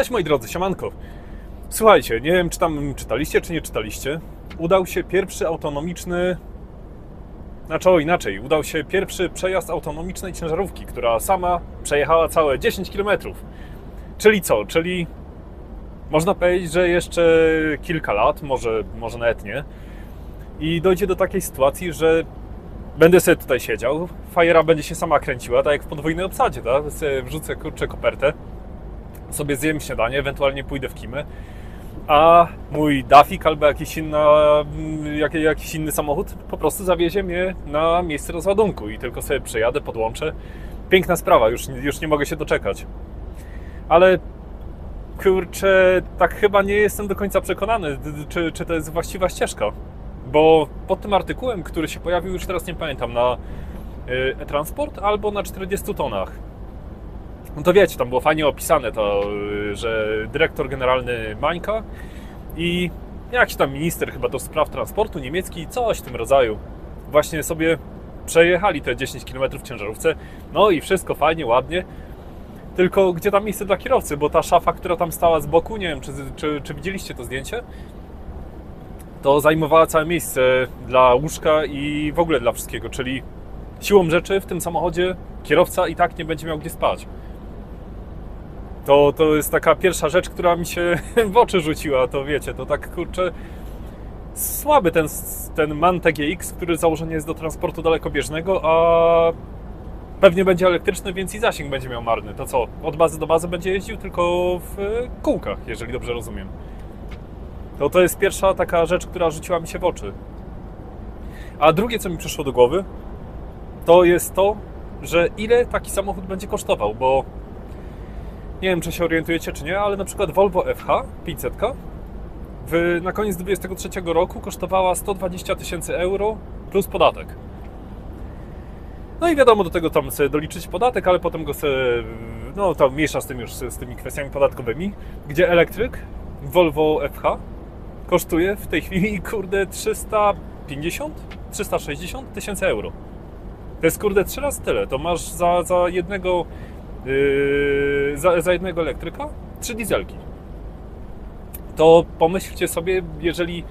Cześć moi drodzy, siemanko. Słuchajcie, nie wiem czy tam czytaliście, czy nie czytaliście. Udał się pierwszy autonomiczny... Udał się pierwszy przejazd autonomicznej ciężarówki, która sama przejechała całe 10 km. Czyli co? Czyli można powiedzieć, że jeszcze kilka lat, może nawet nie. I dojdzie do takiej sytuacji, że będę sobie tutaj siedział, fajera będzie się sama kręciła, tak jak w podwójnej obsadzie, tak? Sobie wrzucę kopertę, sobie zjem śniadanie, ewentualnie pójdę w kimę, a mój Dafik albo jakiś inny samochód po prostu zawiezie mnie na miejsce rozładunku i tylko sobie przejadę, podłączę. Piękna sprawa, już nie mogę się doczekać. Ale kurczę, tak chyba nie jestem do końca przekonany, czy to jest właściwa ścieżka. Bo pod tym artykułem, który się pojawił, już teraz nie pamiętam, na e-transport albo na 40 tonach. No to wiecie, tam było fajnie opisane to, że dyrektor generalny Mańka i jakiś tam minister chyba do spraw transportu niemiecki, coś w tym rodzaju, właśnie sobie przejechali te 10 km w ciężarówce, no i wszystko fajnie, ładnie, tylko gdzie tam miejsce dla kierowcy, bo ta szafa, która tam stała z boku, nie wiem, czy widzieliście to zdjęcie, to zajmowała całe miejsce dla łóżka i w ogóle dla wszystkiego, czyli siłą rzeczy w tym samochodzie kierowca i tak nie będzie miał gdzie spać. To jest taka pierwsza rzecz, która mi się w oczy rzuciła, to wiecie, to tak kurczę słaby ten MAN TGX, który założony jest do transportu dalekobieżnego, a pewnie będzie elektryczny, więc i zasięg będzie miał marny. To co, od bazy do bazy będzie jeździł tylko w kółkach, jeżeli dobrze rozumiem. To jest pierwsza taka rzecz, która rzuciła mi się w oczy. A drugie, co mi przyszło do głowy, to jest to, że ile taki samochód będzie kosztował, bo nie wiem, czy się orientujecie, czy nie, ale na przykład Volvo FH 500 na koniec 2023 roku kosztowała 120 000 euro plus podatek. No i wiadomo, do tego tam sobie doliczyć podatek, ale potem go sobie, no to mniejsza z tym już, z tymi kwestiami podatkowymi, gdzie elektryk Volvo FH kosztuje w tej chwili, kurde, 360 tysięcy euro. To jest, kurde, 3 razy tyle. To masz za jednego za jednego elektryka 3 dieselki. To pomyślcie sobie, jeżeli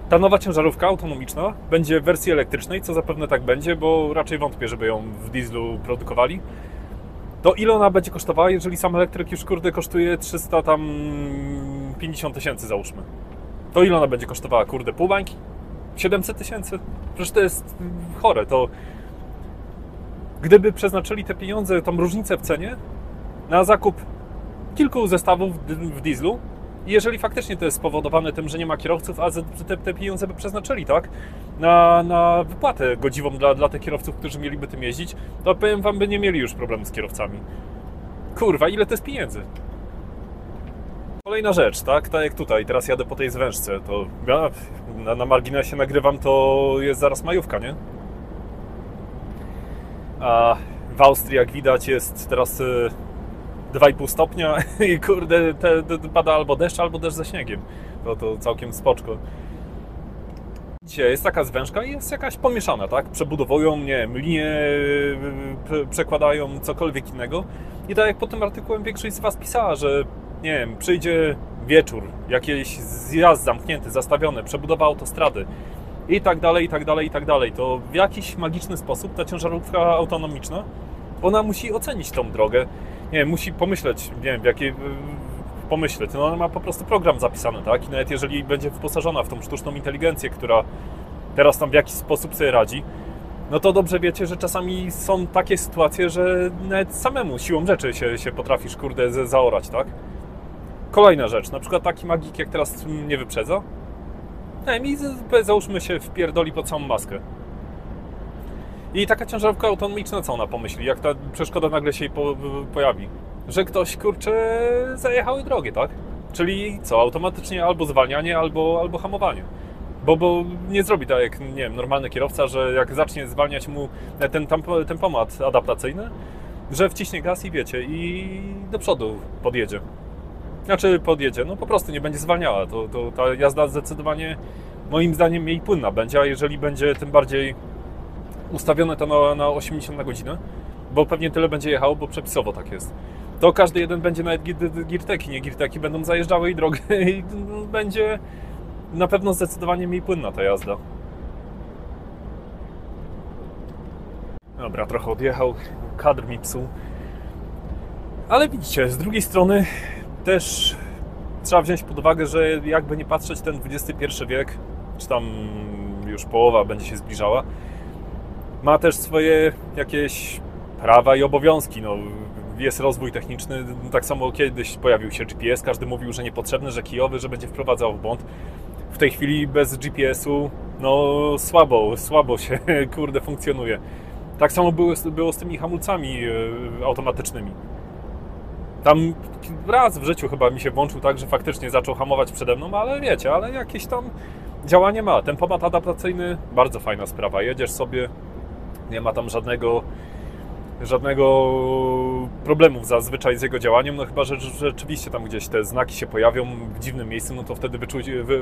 ta nowa ciężarówka autonomiczna będzie w wersji elektrycznej, co zapewne tak będzie, bo raczej wątpię, żeby ją w dieslu produkowali, to ile ona będzie kosztowała, jeżeli sam elektryk już, kurde, kosztuje 350 tysięcy, załóżmy. To ile ona będzie kosztowała, kurde, pół bańki? 700 tysięcy? Przecież to jest chore. To gdyby przeznaczyli te pieniądze, tą różnicę w cenie na zakup kilku zestawów w dieslu, i jeżeli faktycznie to jest spowodowane tym, że nie ma kierowców, a te pieniądze by przeznaczyli, tak, na wypłatę godziwą dla tych kierowców, którzy mieliby tym jeździć, to powiem wam, by nie mieli już problemu z kierowcami. Kurwa, ile to jest pieniędzy? Kolejna rzecz, tak jak tutaj, teraz jadę po tej zwężce, to ja na marginesie nagrywam, to jest zaraz majówka, nie? A w Austrii, jak widać, jest teraz 2,5 stopnia i kurde, pada albo deszcz ze śniegiem. To całkiem spoczko. Dzisiaj jest taka zwężka i jest jakaś pomieszana, tak? Przebudowują, nie wiem, linie przekładają, cokolwiek innego. I tak jak po tym artykułem większość z was pisała, że nie wiem, przyjdzie wieczór, jakiś zjazd zamknięty, zastawiony, przebudowa autostrady i tak dalej, i tak dalej, i tak dalej. To w jakiś magiczny sposób ta ciężarówka autonomiczna, ona musi ocenić tą drogę. Nie wiem, musi pomyśleć, nie wiem, pomyśleć. No ona ma po prostu program zapisany, tak? I nawet jeżeli będzie wyposażona w tą sztuczną inteligencję, która teraz tam w jakiś sposób sobie radzi, no to dobrze wiecie, że czasami są takie sytuacje, że nawet samemu siłą rzeczy się potrafisz, kurde, zaorać, tak? Kolejna rzecz, na przykład taki magik, jak teraz mnie wyprzedza, nie wiem, i załóżmy się wpierdoli pod samą maskę. I taka ciężarówka autonomiczna, co ona pomyśli, jak ta przeszkoda nagle się jej pojawi? Że ktoś, kurczę, zajechały drogi, tak? Czyli co, automatycznie albo zwalnianie, albo hamowanie. Bo nie zrobi tak jak, nie wiem, normalny kierowca, że jak zacznie zwalniać mu ten tempomat adaptacyjny, że wciśnie gaz i wiecie, i do przodu podjedzie. Znaczy podjedzie, no po prostu nie będzie zwalniała. To ta jazda zdecydowanie, moim zdaniem, mniej płynna będzie, a jeżeli będzie tym bardziej ustawione to na 80 na godzinę, bo pewnie tyle będzie jechało, bo przepisowo tak jest, to każdy jeden będzie nawet girteki, nie girteki będą zajeżdżały i drogę i będzie na pewno zdecydowanie mniej płynna ta jazda. Dobra, trochę odjechał, kadr mi psuł. Ale widzicie, z drugiej strony też trzeba wziąć pod uwagę, że jakby nie patrzeć, ten XXI wiek, czy tam już połowa będzie się zbliżała, ma też swoje jakieś prawa i obowiązki. No, jest rozwój techniczny, tak samo kiedyś pojawił się GPS, każdy mówił, że niepotrzebny, że kijowy, że będzie wprowadzał w błąd. W tej chwili bez GPS-u, no słabo się, kurde, funkcjonuje. Tak samo było z tymi hamulcami automatycznymi. Tam raz w życiu chyba mi się włączył tak, że faktycznie zaczął hamować przede mną, ale wiecie, ale jakieś tam działanie ma. Tempomat adaptacyjny, bardzo fajna sprawa. Jedziesz sobie, nie ma tam żadnego problemu zazwyczaj z jego działaniem, no chyba, że rzeczywiście tam gdzieś te znaki się pojawią w dziwnym miejscu, no to wtedy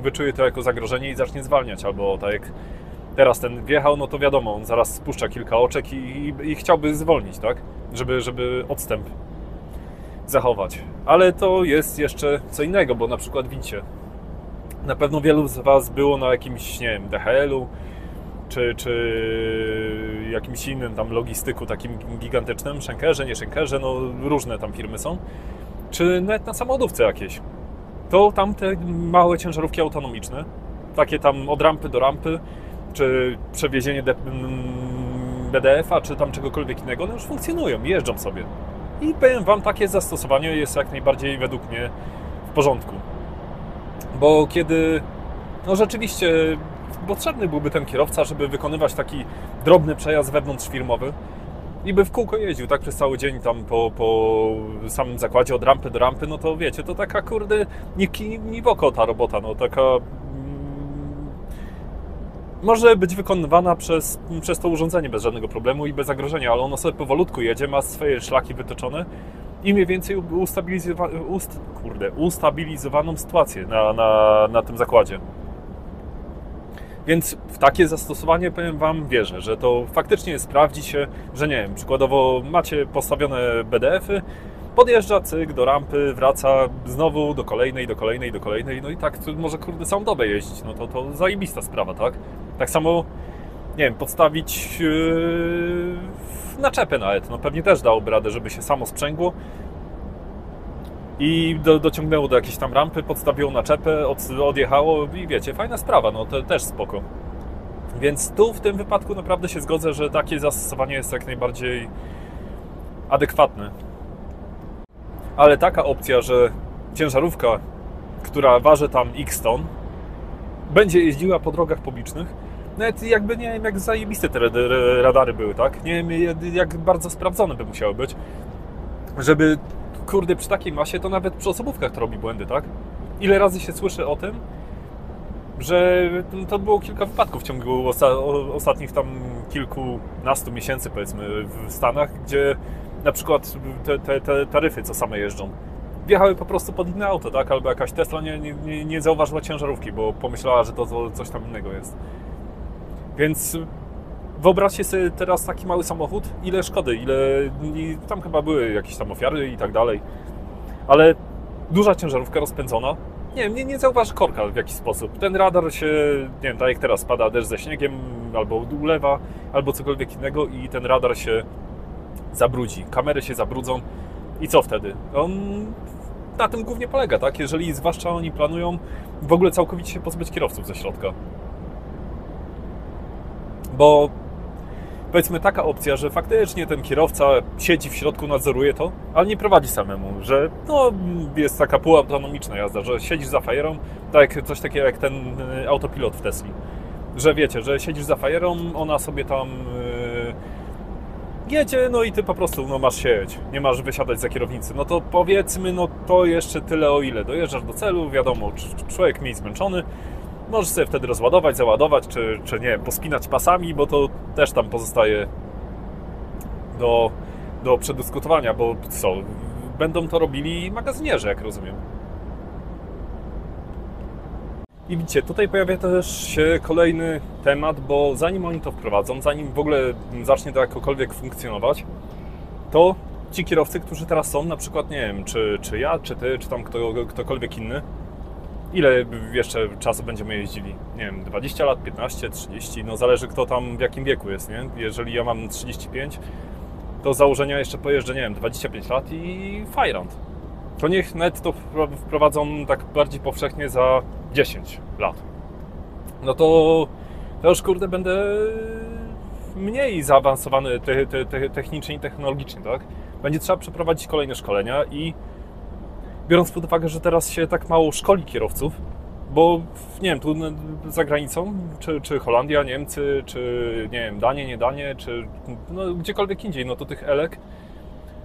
wyczuje to jako zagrożenie i zacznie zwalniać, albo tak jak teraz ten wjechał, no to wiadomo, on zaraz spuszcza kilka oczek i chciałby zwolnić, tak? Żeby odstęp zachować. Ale to jest jeszcze co innego, bo na przykład widzicie, na pewno wielu z Was było na jakimś, nie wiem, DHL-u, czy jakimś innym tam logistyku takim gigantycznym, Schenkerze, nie Schenkerze, no różne tam firmy są, czy nawet na samochodówce jakieś. To tam te małe ciężarówki autonomiczne, takie tam od rampy do rampy, czy przewiezienie BDF-a, czy tam czegokolwiek innego, one już funkcjonują, jeżdżą sobie. I powiem Wam, takie zastosowanie jest jak najbardziej według mnie w porządku. Bo kiedy, no rzeczywiście potrzebny byłby ten kierowca, żeby wykonywać taki drobny przejazd wewnątrzfirmowy i by w kółko jeździł tak przez cały dzień tam po samym zakładzie od rampy do rampy, no to wiecie, to taka kurde ni w oko ta robota, no taka może być wykonywana przez to urządzenie bez żadnego problemu i bez zagrożenia, ale ono sobie powolutku jedzie, ma swoje szlaki wytyczone i mniej więcej ustabilizowaną sytuację na tym zakładzie. Więc w takie zastosowanie, powiem Wam, wierzę, że to faktycznie sprawdzi się, że nie wiem, przykładowo macie postawione BDF-y, podjeżdża cyk do rampy, wraca znowu do kolejnej, no i tak może kurde całą dobę jeździć, no to zajebista sprawa, tak? Tak samo, nie wiem, podstawić naczepę nawet, no pewnie też dałoby radę, żeby się samo sprzęgło i dociągnęło do jakiejś tam rampy, podstawiło naczepę, odjechało i wiecie, fajna sprawa, no to też spoko. Więc tu w tym wypadku naprawdę się zgodzę, że takie zastosowanie jest jak najbardziej adekwatne. Ale taka opcja, że ciężarówka, która waży tam x ton, będzie jeździła po drogach publicznych, nawet jakby nie wiem, jak zajebiste te radary były, tak? Nie wiem, jak bardzo sprawdzone by musiały być, żeby, kurde, przy takiej masie to nawet przy osobówkach to robi błędy, tak? Ile razy się słyszy o tym, że to było kilka wypadków w ciągu ostatnich tam kilkunastu miesięcy, powiedzmy, w Stanach, gdzie na przykład te taryfy, co same jeżdżą, wjechały po prostu pod inne auto, tak? Albo jakaś Tesla nie zauważyła ciężarówki, bo pomyślała, że to coś tam innego jest. Więc wyobraźcie sobie teraz taki mały samochód, ile szkody, tam chyba były jakieś tam ofiary i tak dalej, ale duża ciężarówka rozpędzona, nie wiem, nie zauważy korka w jakiś sposób. Ten radar się, nie wiem, tak jak teraz pada deszcz ze śniegiem, albo ulewa, albo cokolwiek innego i ten radar się zabrudzi, kamery się zabrudzą i co wtedy? On na tym głównie polega, tak? Jeżeli zwłaszcza oni planują w ogóle całkowicie się pozbyć kierowców ze środka. Bo powiedzmy taka opcja, że faktycznie ten kierowca siedzi w środku, nadzoruje to, ale nie prowadzi samemu, że no, jest taka półautonomiczna jazda, że siedzisz za fajerą, tak coś takiego jak ten autopilot w Tesli, że wiecie, że siedzisz za fajerą, ona sobie tam jedzie, no i ty po prostu no, masz siedzieć, nie masz wysiadać za kierownicy. No to powiedzmy, no to jeszcze tyle o ile dojeżdżasz do celu, wiadomo, człowiek mniej zmęczony, możesz sobie wtedy rozładować, załadować, czy nie wiem, pospinać pasami, bo to też tam pozostaje do przedyskutowania, bo co, będą to robili magazynierzy, jak rozumiem. I widzicie, tutaj pojawia też się kolejny temat, bo zanim oni to wprowadzą, zanim w ogóle zacznie to jakokolwiek funkcjonować, to ci kierowcy, którzy teraz są, na przykład, nie wiem, czy ja, czy ty, czy tam ktokolwiek inny, ile jeszcze czasu będziemy jeździli? Nie wiem, 20 lat, 15, 30, no zależy kto tam w jakim wieku jest, nie? Jeżeli ja mam 35, to z założenia jeszcze pojeżdżę, nie wiem, 25 lat i fajrant. To niech net to wprowadzą tak bardziej powszechnie za 10 lat. No to już kurde będę mniej zaawansowany technicznie i technologicznie, tak? Będzie trzeba przeprowadzić kolejne szkolenia i biorąc pod uwagę, że teraz się tak mało szkoli kierowców, bo nie wiem, tu za granicą, czy Holandia, Niemcy, czy nie wiem, Danie, nie Danie, czy no, gdziekolwiek indziej, no to tych elek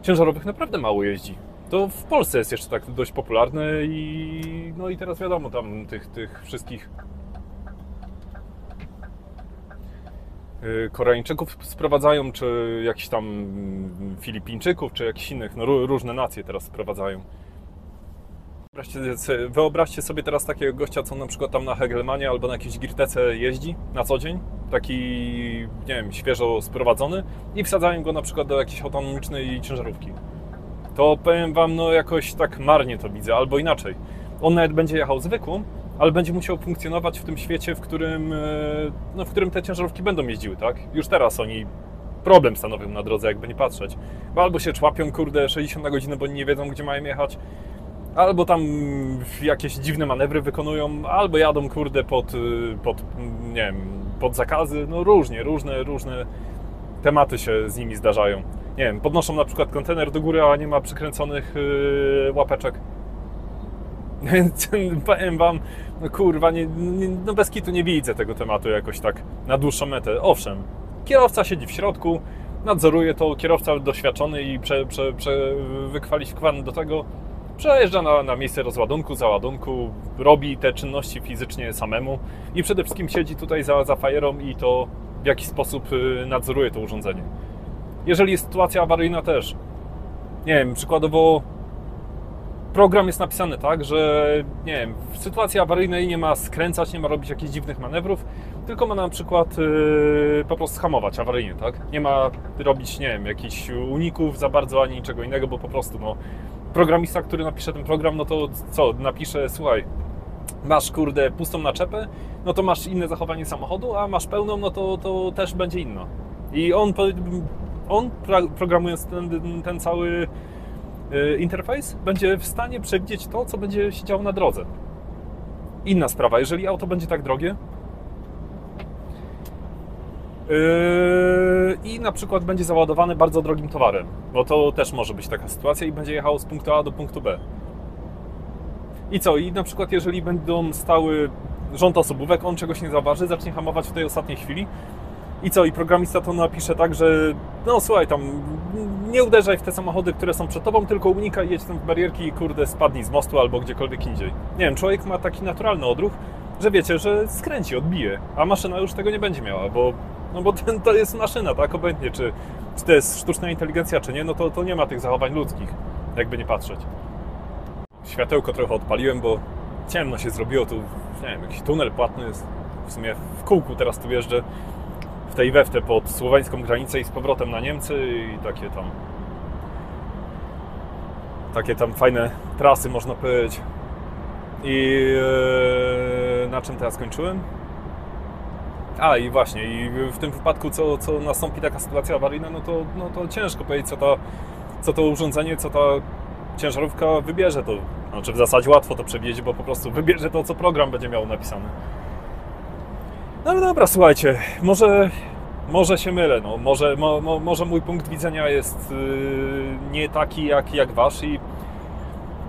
ciężarowych naprawdę mało jeździ. To w Polsce jest jeszcze tak dość popularne i no i teraz wiadomo, tam tych wszystkich Koreańczyków sprowadzają, czy jakichś tam Filipińczyków, czy jakichś innych, no różne nacje teraz sprowadzają. Wyobraźcie sobie teraz takiego gościa, co na przykład tam na Hegelmanie albo na jakiejś Girtece jeździ na co dzień, taki, nie wiem, świeżo sprowadzony i wsadzają go na przykład do jakiejś autonomicznej ciężarówki. To powiem wam, no jakoś tak marnie to widzę, albo inaczej. On nawet będzie jechał zwykłą, ale będzie musiał funkcjonować w tym świecie, w którym te ciężarówki będą jeździły, tak? Już teraz oni problem stanowią na drodze, jakby nie patrzeć. Bo albo się człapią, kurde, 60 na godzinę, bo nie wiedzą, gdzie mają jechać, albo tam jakieś dziwne manewry wykonują, albo jadą, kurde, nie wiem, pod zakazy. No różne tematy się z nimi zdarzają. Nie wiem, podnoszą na przykład kontener do góry, a nie ma przykręconych łapeczek. Więc powiem wam, no kurwa, no bez kitu nie widzę tego tematu jakoś tak na dłuższą metę. Owszem, kierowca siedzi w środku, nadzoruje to, kierowca doświadczony i wykwalifikowany do tego, przejeżdża na miejsce rozładunku, załadunku, robi te czynności fizycznie samemu i przede wszystkim siedzi tutaj za fajerą i to w jakiś sposób nadzoruje to urządzenie. Jeżeli jest sytuacja awaryjna też, nie wiem, przykładowo program jest napisany tak, że nie wiem, w sytuacji awaryjnej nie ma skręcać, nie ma robić jakichś dziwnych manewrów, tylko ma na przykład po prostu hamować awaryjnie, tak? Nie ma robić, nie wiem, jakichś uników za bardzo, ani niczego innego, bo po prostu, no, programista, który napisze ten program, no to co, napisze, słuchaj, masz, kurde, pustą naczepę, no to masz inne zachowanie samochodu, a masz pełną, no to też będzie inna. I on programując ten cały interfejs, będzie w stanie przewidzieć to, co będzie się działo na drodze. Inna sprawa, jeżeli auto będzie tak drogie i na przykład będzie załadowane bardzo drogim towarem, bo to też może być taka sytuacja i będzie jechało z punktu A do punktu B. I co? I na przykład jeżeli będą stały rząd osobówek, on czegoś nie zauważy, zacznie hamować w tej ostatniej chwili. I co? I programista to napisze tak, że no słuchaj, tam nie uderzaj w te samochody, które są przed tobą, tylko unikaj, jedź tam w barierki i kurde spadnij z mostu albo gdziekolwiek indziej. Nie wiem, człowiek ma taki naturalny odruch, że wiecie, że skręci, odbije, a maszyna już tego nie będzie miała, bo to jest maszyna, tak? Obojętnie, czy to jest sztuczna inteligencja, czy nie, no to nie ma tych zachowań ludzkich, jakby nie patrzeć. Światełko trochę odpaliłem, bo ciemno się zrobiło, tu nie wiem, jakiś tunel płatny jest, w sumie w kółku teraz tu jeżdżę, w tej weftę pod słoweńską granicę i z powrotem na Niemcy i takie tam fajne trasy, można powiedzieć. I na czym teraz skończyłem? A i właśnie, i w tym wypadku co nastąpi taka sytuacja awaryjna, no to ciężko powiedzieć, co to urządzenie, co ta ciężarówka wybierze. To znaczy w zasadzie łatwo to przewidzieć, bo po prostu wybierze to, co program będzie miał napisane. No ale dobra, słuchajcie, może się mylę, no, może mój punkt widzenia jest nie taki jak wasz i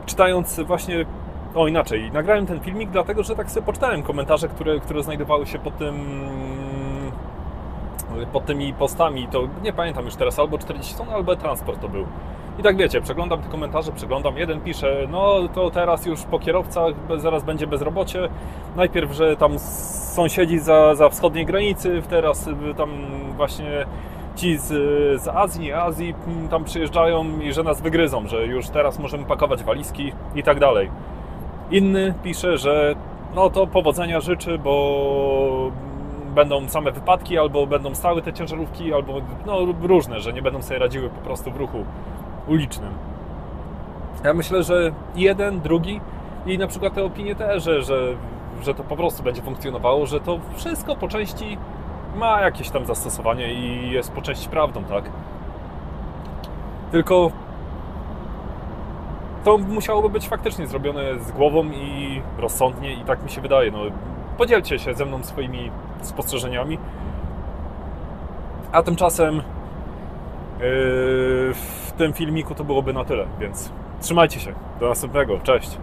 czytając właśnie, inaczej, nagrałem ten filmik dlatego, że tak sobie poczytałem komentarze, które znajdowały się pod tymi postami, to nie pamiętam już teraz, albo 40 ton, albo transport to był. I tak wiecie, przeglądam te komentarze, jeden pisze, no to teraz już po kierowcach zaraz będzie bezrobocie. Najpierw, że tam sąsiedzi za wschodniej granicy, teraz tam właśnie ci z Azji tam przyjeżdżają i że nas wygryzą, że już teraz możemy pakować walizki i tak dalej. Inny pisze, że no to powodzenia życzy, bo będą same wypadki, albo będą stały te ciężarówki, albo no różne, że nie będą sobie radziły po prostu w ruchu ulicznym. Ja myślę, że jeden, drugi i na przykład te opinie też, że to po prostu będzie funkcjonowało, że to wszystko po części ma jakieś tam zastosowanie i jest po części prawdą, tak? Tylko to musiałoby być faktycznie zrobione z głową i rozsądnie i tak mi się wydaje. No, podzielcie się ze mną swoimi spostrzeżeniami. A tymczasem w tym filmiku to byłoby na tyle, więc trzymajcie się. Do następnego. Cześć.